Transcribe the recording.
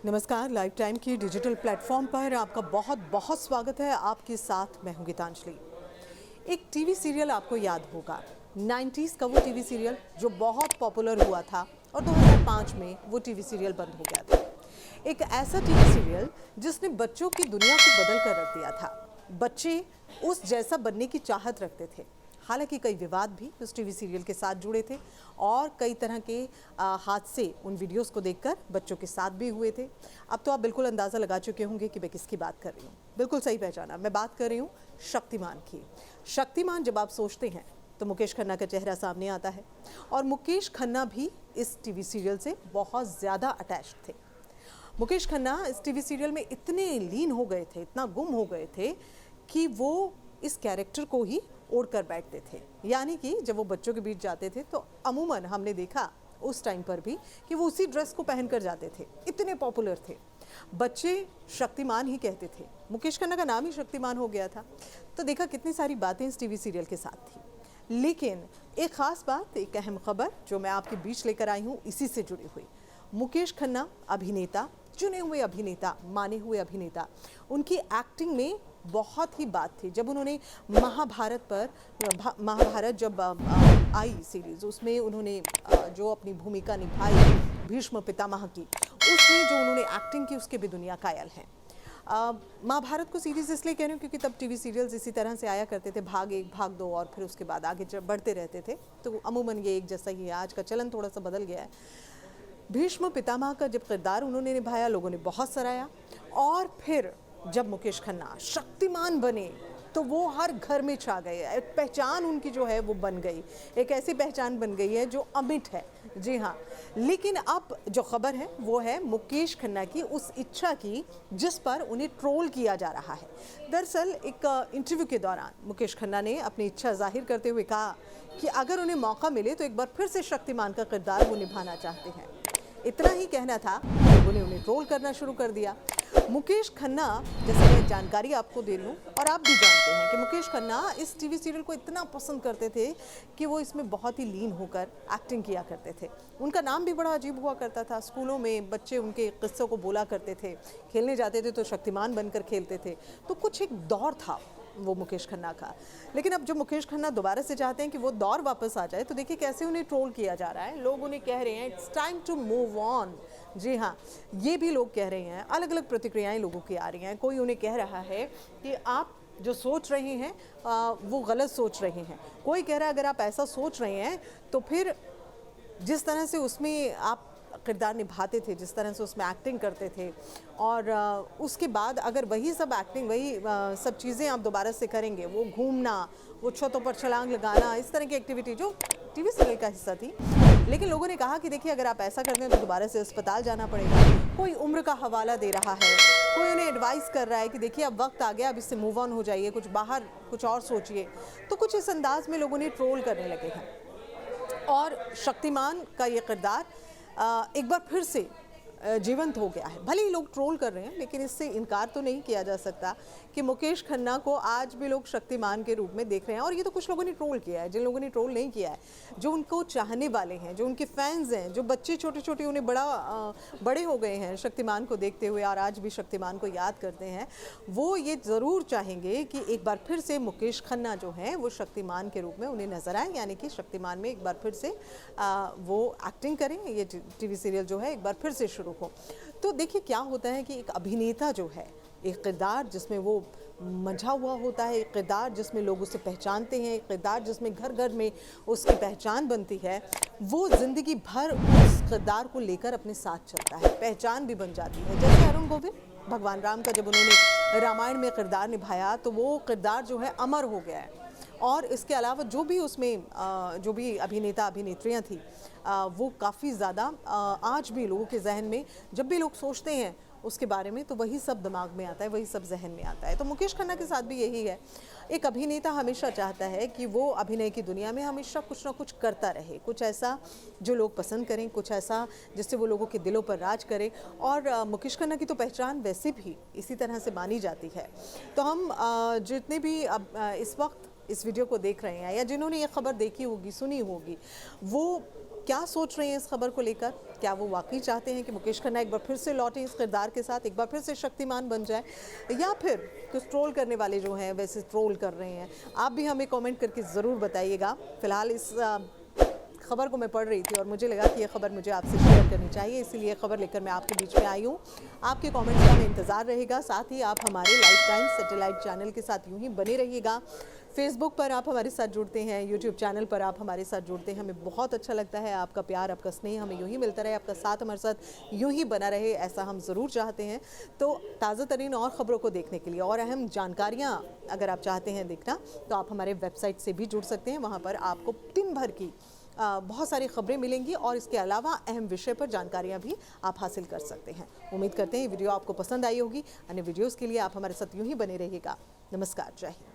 नमस्कार। Live time की digital platform पर आपका बहुत बहुत स्वागत है। आपके साथ मैं हूं गीतांजलि। एक टीवी सीरियल आपको याद होगा, 90s का वो टीवी सीरियल जो बहुत पॉपुलर हुआ था और 2005 में वो टीवी सीरियल बंद हो गया था। एक ऐसा टीवी सीरियल जिसने बच्चों की दुनिया को बदल कर रख दिया था। बच्चे उस जैसा बनने की चाहत रखते थे। हालांकि कई विवाद भी उस टीवी सीरियल के साथ जुड़े थे और कई तरह के हादसे उन वीडियोस को देखकर बच्चों के साथ भी हुए थे। अब तो आप बिल्कुल अंदाज़ा लगा चुके होंगे कि मैं किसकी बात कर रही हूँ। बिल्कुल सही पहचाना, मैं बात कर रही हूँ शक्तिमान की। शक्तिमान जब आप सोचते हैं तो मुकेश खन्ना का चेहरा सामने आता है और मुकेश खन्ना भी इस टीवी सीरियल से बहुत ज़्यादा अटैच्ड थे। मुकेश खन्ना इस टीवी सीरियल में इतने लीन हो गए थे, इतना गुम हो गए थे कि वो इस कैरेक्टर को ही ओढ़ कर बैठते थे। यानी कि जब वो बच्चों के बीच जाते थे तो अमूमन हमने देखा उस टाइम पर भी कि वो उसी ड्रेस को पहन कर जाते थे। इतने पॉपुलर थे, बच्चे शक्तिमान ही कहते थे। मुकेश खन्ना का नाम ही शक्तिमान हो गया था। तो देखा कितनी सारी बातें इस टीवी सीरियल के साथ थी। लेकिन एक ख़ास बात, एक अहम खबर जो मैं आपके बीच लेकर आई हूँ, इसी से जुड़ी हुई। मुकेश खन्ना अभिनेता, चुने हुए अभिनेता, माने हुए अभिनेता, उनकी एक्टिंग में बहुत ही बात थी। जब उन्होंने महाभारत जब आई सीरीज़, उसमें उन्होंने जो अपनी भूमिका निभाई भीष्म पितामह की, उसमें जो उन्होंने एक्टिंग की उसके भी दुनिया कायल हैं। महाभारत को सीरीज़ इसलिए कह रही हूँ क्योंकि तब टीवी सीरियल्स इसी तरह से आया करते थे, भाग 1 भाग 2 और फिर उसके बाद आगे बढ़ते रहते थे। तो अमूमन ये एक जैसा ही है। आज का चलन थोड़ा सा बदल गया है। भीष्म पितामह का जब किरदार उन्होंने निभाया, लोगों ने बहुत सराहा। और फिर जब मुकेश खन्ना शक्तिमान बने तो वो हर घर में छा गए। एक पहचान उनकी जो है वो बन गई, एक ऐसी पहचान बन गई है जो अमिट है। जी हाँ, लेकिन अब जो खबर है वो है मुकेश खन्ना की उस इच्छा की जिस पर उन्हें ट्रोल किया जा रहा है। दरअसल एक इंटरव्यू के दौरान मुकेश खन्ना ने अपनी इच्छा जाहिर करते हुए कहा कि अगर उन्हें मौका मिले तो एक बार फिर से शक्तिमान का किरदार वो निभाना चाहते हैं। इतना ही कहना था, लोगों ने उन्हें ट्रोल करना शुरू कर दिया। मुकेश खन्ना, जैसे मैं जानकारी आपको दे लूँ और आप भी जानते हैं कि मुकेश खन्ना इस टीवी सीरियल को इतना पसंद करते थे कि वो इसमें बहुत ही लीन होकर एक्टिंग किया करते थे। उनका नाम भी बड़ा अजीब हुआ करता था। स्कूलों में बच्चे उनके किस्सों को बोला करते थे, खेलने जाते थे तो शक्तिमान बनकर खेलते थे। तो कुछ एक दौर था वो मुकेश खन्ना का। लेकिन अब जब मुकेश खन्ना दोबारा से चाहते हैं कि वो दौर वापस आ जाए, तो देखिए कैसे उन्हें ट्रोल किया जा रहा है। लोग उन्हें कह रहे हैं it's time to move on. जी हाँ, ये भी लोग कह रहे हैं। अलग अलग प्रतिक्रियाएं लोगों की आ रही हैं। कोई उन्हें कह रहा है कि आप जो सोच रहे हैं वो गलत सोच रहे हैं। कोई कह रहा है अगर आप ऐसा सोच रहे हैं तो फिर जिस तरह से उसमें आप किरदार निभाते थे, जिस तरह से उसमें एक्टिंग करते थे, और उसके बाद अगर वही सब एक्टिंग, वही सब चीज़ें आप दोबारा से करेंगे, वो घूमना, वो छतों पर छलांग लगाना, इस तरह की एक्टिविटी जो टीवी सीरियल का हिस्सा थी। लेकिन लोगों ने कहा कि देखिए अगर आप ऐसा करते हैं तो दोबारा से अस्पताल जाना पड़ेगा। कोई उम्र का हवाला दे रहा है, कोई उन्हें एडवाइस कर रहा है कि देखिए अब वक्त आ गया, अब इससे मूव ऑन हो जाइए, कुछ बाहर कुछ और सोचिए। तो कुछ इस अंदाज में लोगों ने ट्रोल करने लगे हैं और शक्तिमान का ये किरदार एक बार फिर से जीवंत हो गया है। भले ही लोग ट्रोल कर रहे हैं, लेकिन इससे इनकार तो नहीं किया जा सकता कि मुकेश खन्ना को आज भी लोग शक्तिमान के रूप में देख रहे हैं। और ये तो कुछ लोगों ने ट्रोल किया है। जिन लोगों ने ट्रोल नहीं किया है, जो उनको चाहने वाले हैं, जो उनके फैंस हैं, जो बच्चे छोटे छोटे उन्हें बड़े हो गए हैं शक्तिमान को देखते हुए और आज भी शक्तिमान को याद करते हैं, वो ये ज़रूर चाहेंगे कि एक बार फिर से मुकेश खन्ना जो हैं वो शक्तिमान के रूप में उन्हें नजर आए। यानी कि शक्तिमान में एक बार फिर से वो एक्टिंग करें, ये टीवी सीरियल जो है एक बार फिर से शुरू हो। तो देखिए क्या होता है कि एक अभिनेता जो है, एक किरदार जिसमें वो मंझा हुआ होता है, एक किरदार जिसमें लोग उसे पहचानते हैं, एक किरदार जिसमें घर घर में उसकी पहचान बनती है, वो ज़िंदगी भर उस किरदार को लेकर अपने साथ चलता है, पहचान भी बन जाती है। जैसे अरुण गोविल, भगवान राम का जब उन्होंने रामायण में किरदार निभाया तो वो किरदार जो है अमर हो गया है। और इसके अलावा जो भी उसमें जो भी अभिनेता अभिनेत्रियां थी, वो काफ़ी ज़्यादा आज भी लोगों के जहन में, जब भी लोग सोचते हैं उसके बारे में तो वही सब दिमाग में आता है, वही सब जहन में आता है। तो मुकेश खन्ना के साथ भी यही है। एक अभिनेता हमेशा चाहता है कि वो अभिनय की दुनिया में हमेशा कुछ ना कुछ करता रहे, कुछ ऐसा जो लोग पसंद करें, कुछ ऐसा जिससे वो लोगों के दिलों पर राज करे। और मुकेश खन्ना की तो पहचान वैसे भी इसी तरह से मानी जाती है। तो हम जितने भी अब इस वक्त इस वीडियो को देख रहे हैं या जिन्होंने ये खबर देखी होगी, सुनी होगी, वो क्या सोच रहे हैं इस खबर को लेकर? क्या वो वाकई चाहते हैं कि मुकेश खन्ना एक बार फिर से लौटे इस किरदार के साथ, एक बार फिर से शक्तिमान बन जाए, या फिर कुछ ट्रोल करने वाले जो हैं वैसे ट्रोल कर रहे हैं? आप भी हमें कमेंट करके ज़रूर बताइएगा। फिलहाल इस खबर को मैं पढ़ रही थी और मुझे लगा कि ये खबर मुझे आपसे शेयर करनी चाहिए, इसीलिए खबर लेकर मैं आपके बीच में आई हूँ। आपके कमेंट्स का हमें इंतज़ार रहेगा। साथ ही आप हमारे लाइफ टाइम सैटेलाइट चैनल के साथ यूं ही बने रहिएगा। फेसबुक पर आप हमारे साथ जुड़ते हैं, यूट्यूब चैनल पर आप हमारे साथ जुड़ते हैं, हमें बहुत अच्छा लगता है। आपका प्यार, आपका स्नेह हमें यूं ही मिलता रहे, आपका साथ हमारे साथ यूं ही बना रहे, ऐसा हम ज़रूर चाहते हैं। तो ताज़ा तरीन और ख़बरों को देखने के लिए और अहम जानकारियाँ अगर आप चाहते हैं देखना, तो आप हमारे वेबसाइट से भी जुड़ सकते हैं। वहाँ पर आपको दिन भर की बहुत सारी खबरें मिलेंगी और इसके अलावा अहम विषय पर जानकारियां भी आप हासिल कर सकते हैं। उम्मीद करते हैं ये वीडियो आपको पसंद आई होगी। अन्य वीडियोस के लिए आप हमारे साथ यूं ही बने रहिएगा। नमस्कार, जय हिंद।